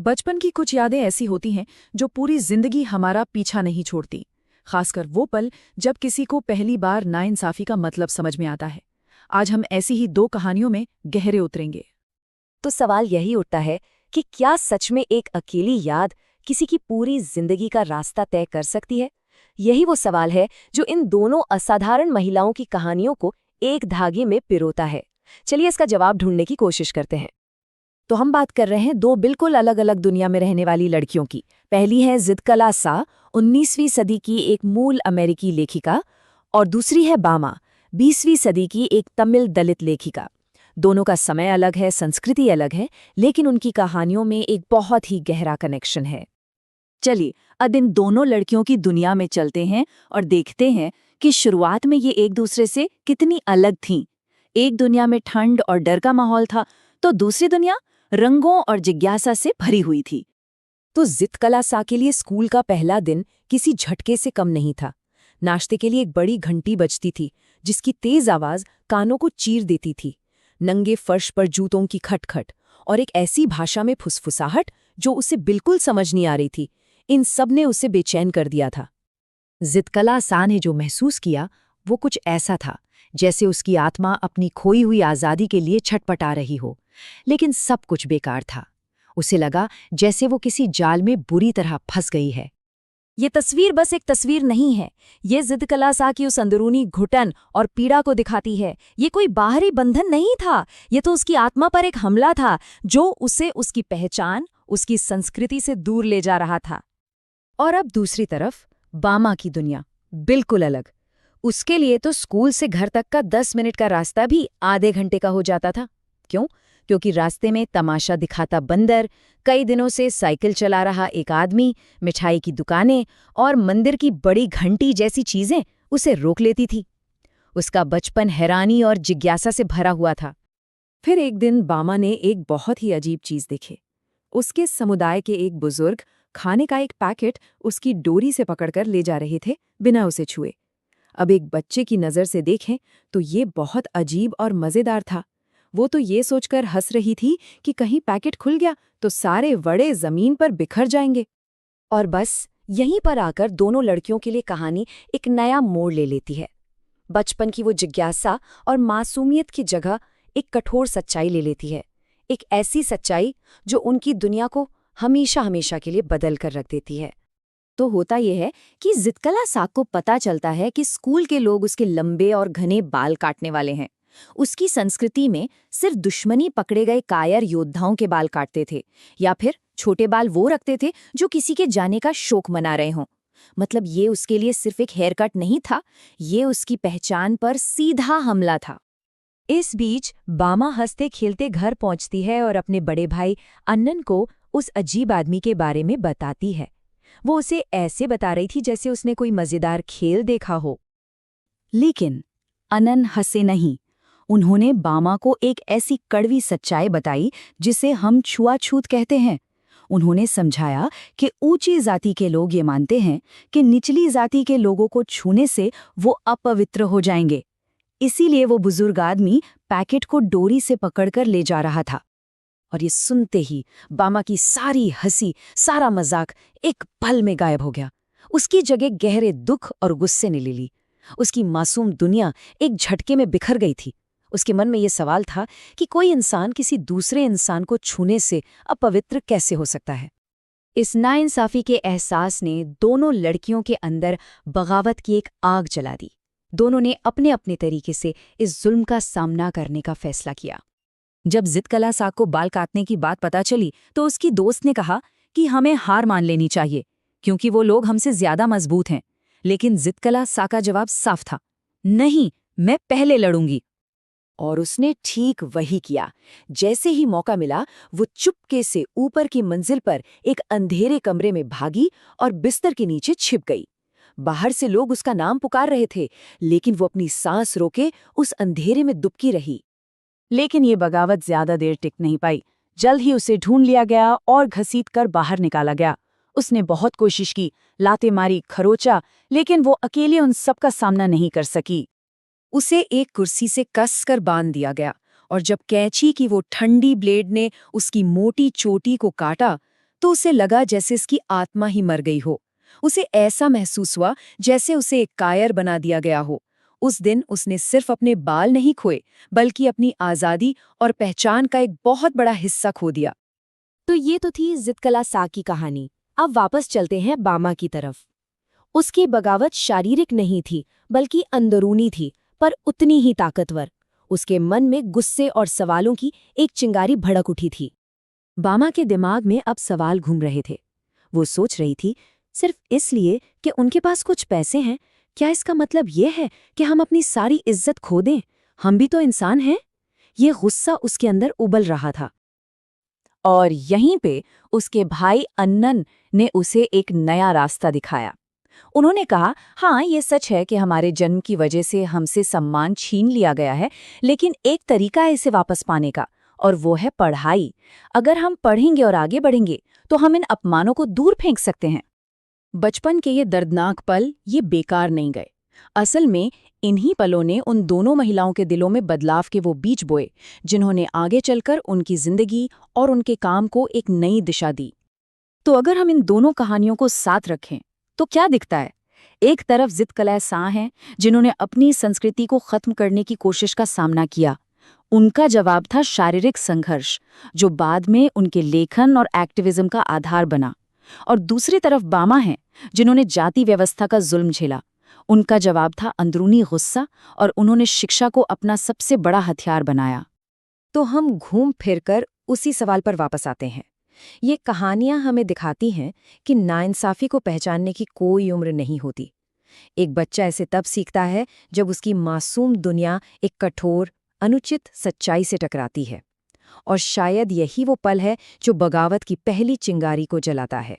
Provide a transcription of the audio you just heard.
बचपन की कुछ यादें ऐसी होती हैं जो पूरी जिंदगी हमारा पीछा नहीं छोड़ती, खासकर वो पल जब किसी को पहली बार नाइंसाफी का मतलब समझ में आता है। आज हम ऐसी ही दो कहानियों में गहरे उतरेंगे। तो सवाल यही उठता है कि क्या सच में एक अकेली याद किसी की पूरी जिंदगी का रास्ता तय कर सकती है? यही वो सवाल है जो इन दोनों असाधारण महिलाओं की कहानियों को एक धागे में पिरोता है। चलिए इसका जवाब ढूंढने की कोशिश करते हैं। तो हम बात कर रहे हैं दो बिल्कुल अलग अलग दुनिया में रहने वाली लड़कियों की। पहली है ज़िदकला सा, 19वीं सदी की एक मूल अमेरिकी लेखिका, और दूसरी है बामा, 20वीं सदी की एक तमिल दलित लेखिका। दोनों का समय अलग है, संस्कृति अलग है, लेकिन उनकी कहानियों में एक बहुत ही गहरा कनेक्शन है। चलिए अब इन दोनों लड़कियों की दुनिया में चलते हैं और देखते हैं कि शुरुआत में ये एक दूसरे से कितनी अलग थीं। एक दुनिया में ठंड और डर का माहौल था, तो दूसरी दुनिया रंगों और जिज्ञासा से भरी हुई थी। तो ज़िदकला सा के लिए स्कूल का पहला दिन किसी झटके से कम नहीं था। नाश्ते के लिए एक बड़ी घंटी बजती थी, जिसकी तेज आवाज कानों को चीर देती थी। नंगे फर्श पर जूतों की खटखट और एक ऐसी भाषा में फुसफुसाहट जो उसे बिल्कुल समझ नहीं आ रही थी, इन सब ने उसे बेचैन कर दिया था। ज़िदकला सा ने जो महसूस किया वो कुछ ऐसा था जैसे उसकी आत्मा अपनी खोई हुई आज़ादी के लिए छटपटा रही हो, लेकिन सब कुछ बेकार था। उसे लगा जैसे वो किसी जाल में बुरी तरह फंस गई है। ये तस्वीर बस एक तस्वीर नहीं है, ये ज़िदकला सा की उस अंदरूनी घुटन और पीड़ा को दिखाती है। ये कोई बाहरी बंधन नहीं था, ये तो उसकी आत्मा पर एक हमला था जो उसे उसकी पहचान, उसकी संस्कृति से दूर ले जा रहा था। और अब दूसरी तरफ बामा की दुनिया बिल्कुल अलग। उसके लिए तो स्कूल से घर तक का 10 मिनट का रास्ता भी आधे घंटे का हो जाता था। क्यों? क्योंकि रास्ते में तमाशा दिखाता बंदर, कई दिनों से साइकिल चला रहा एक आदमी, मिठाई की दुकानें और मंदिर की बड़ी घंटी जैसी चीजें उसे रोक लेती थी। उसका बचपन हैरानी और जिज्ञासा से भरा हुआ था। फिर एक दिन बामा ने एक बहुत ही अजीब चीज देखी। उसके समुदाय के एक बुजुर्ग खाने का एक पैकेट उसकी डोरी से पकड़कर ले जा रहे थे, बिना उसे छुए। अब एक बच्चे की नज़र से देखें तो ये बहुत अजीब और मज़ेदार था। वो तो ये सोचकर हंस रही थी कि कहीं पैकेट खुल गया तो सारे वड़े ज़मीन पर बिखर जाएंगे। और बस यहीं पर आकर दोनों लड़कियों के लिए कहानी एक नया मोड़ ले लेती है। बचपन की वो जिज्ञासा और मासूमियत की जगह एक कठोर सच्चाई ले लेती है। एक ऐसी सच्चाई जो उनकी दुनिया को हमेशा हमेशा के लिए बदल कर रख देती है। तो होता यह है कि ज़िदकला सा को पता चलता है कि स्कूल के लोग उसके लंबे और घने बाल काटने वाले हैं। उसकी संस्कृति में सिर्फ दुश्मनी पकड़े गए कायर योद्धाओं के बाल काटते थे, या फिर छोटे बाल वो रखते थे जो किसी के जाने का शोक मना रहे हों। मतलब ये उसके लिए सिर्फ एक हेयर कट नहीं था, ये उसकी पहचान पर सीधा हमला था। इस बीच बामा हंसते खेलते घर पहुंचती है और अपने बड़े भाई अन्नन को उस अजीब आदमी के बारे में बताती है। वो उसे ऐसे बता रही थी जैसे उसने कोई मजेदार खेल देखा हो। लेकिन अनन हंसे नहीं। उन्होंने बामा को एक ऐसी कड़वी सच्चाई बताई जिसे हम छुआछूत कहते हैं। उन्होंने समझाया कि ऊंची जाति के लोग ये मानते हैं कि निचली जाति के लोगों को छूने से वो अपवित्र हो जाएंगे। इसीलिए वो बुजुर्ग आदमी पैकेट को डोरी से पकड़कर ले जा रहा था। और ये सुनते ही बामा की सारी हंसी, सारा मजाक एक पल में गायब हो गया। उसकी जगह गहरे दुख और गुस्से ने ले ली। उसकी मासूम दुनिया एक झटके में बिखर गई थी। उसके मन में ये सवाल था कि कोई इंसान किसी दूसरे इंसान को छूने से अपवित्र कैसे हो सकता है। इस नाइंसाफी के एहसास ने दोनों लड़कियों के अंदर बगावत की एक आग जला दी। दोनों ने अपने अपने तरीके से इस जुल्म का सामना करने का फैसला किया। जब ज़िदकला सा को बाल काटने की बात पता चली तो उसकी दोस्त ने कहा कि हमें हार मान लेनी चाहिए, क्योंकि वो लोग हमसे ज्यादा मजबूत हैं। लेकिन ज़िदकला सा का जवाब साफ था, नहीं, मैं पहले लड़ूंगी। और उसने ठीक वही किया। जैसे ही मौका मिला वो चुपके से ऊपर की मंजिल पर एक अंधेरे कमरे में भागी और बिस्तर के नीचे छिप गई। बाहर से लोग उसका नाम पुकार रहे थे, लेकिन वो अपनी सांस रोके उस अंधेरे में दुबकी रही। लेकिन ये बगावत ज्यादा देर टिक नहीं पाई। जल्द ही उसे ढूंढ लिया गया और घसीट कर बाहर निकाला गया। उसने बहुत कोशिश की, लाते मारी, खरोचा, लेकिन वो अकेले उन सब का सामना नहीं कर सकी। उसे एक कुर्सी से कसकर बांध दिया गया और जब कैंची की वो ठंडी ब्लेड ने उसकी मोटी चोटी को काटा तो उसे लगा जैसे इसकी आत्मा ही मर गई हो। उसे ऐसा महसूस हुआ जैसे उसे एक कायर बना दिया गया हो। उस दिन उसने सिर्फ अपने बाल नहीं खोए, बल्कि अपनी आज़ादी और पहचान का एक बहुत बड़ा हिस्सा खो दिया। तो ये तो थी ज़िदकला सा की कहानी। अब वापस चलते हैं बामा की तरफ। उसकी बगावत शारीरिक नहीं थी, बल्कि अंदरूनी थी, पर उतनी ही ताकतवर। उसके मन में गुस्से और सवालों की एक चिंगारी भड़क उठी थी। बामा के दिमाग में अब सवाल घूम रहे थे। वो सोच रही थी, सिर्फ इसलिए कि उनके पास कुछ पैसे हैं, क्या इसका मतलब ये है कि हम अपनी सारी इज्जत खो दें? हम भी तो इंसान हैं। ये गुस्सा उसके अंदर उबल रहा था। और यहीं पे उसके भाई अन्नन ने उसे एक नया रास्ता दिखाया। उन्होंने कहा, हाँ, ये सच है कि हमारे जन्म की वजह से हमसे सम्मान छीन लिया गया है, लेकिन एक तरीका है इसे वापस पाने का, और वो है पढ़ाई। अगर हम पढ़ेंगे और आगे बढ़ेंगे, तो हम इन अपमानों को दूर फेंक सकते हैं। बचपन के ये दर्दनाक पल ये बेकार नहीं गए। असल में इन्हीं पलों ने उन दोनों महिलाओं के दिलों में बदलाव के वो बीज बोए, जिन्होंने आगे चलकर उनकी जिंदगी और उनके काम को एक नई दिशा दी। तो अगर हम इन दोनों कहानियों को साथ रखें, तो क्या दिखता है? एक तरफ ज़िदकला सा हैं, जिन्होंने अपनी संस्कृति को खत्म करने की कोशिश का सामना किया। उनका जवाब था शारीरिक संघर्ष, जो बाद में उनके लेखन और एक्टिविज्म का आधार बना। और दूसरी तरफ बामा हैं, जिन्होंने जाति व्यवस्था का जुल्म झेला। उनका जवाब था अंदरूनी गुस्सा, और उन्होंने शिक्षा को अपना सबसे बड़ा हथियार बनाया। तो हम घूम फिरकर उसी सवाल पर वापस आते हैं। ये कहानियां हमें दिखाती हैं कि नाइंसाफी को पहचानने की कोई उम्र नहीं होती। एक बच्चा ऐसे तब सीखता है जब उसकी मासूम दुनिया एक कठोर, अनुचित सच्चाई से टकराती है। और शायद यही वो पल है जो बगावत की पहली चिंगारी को जलाता है।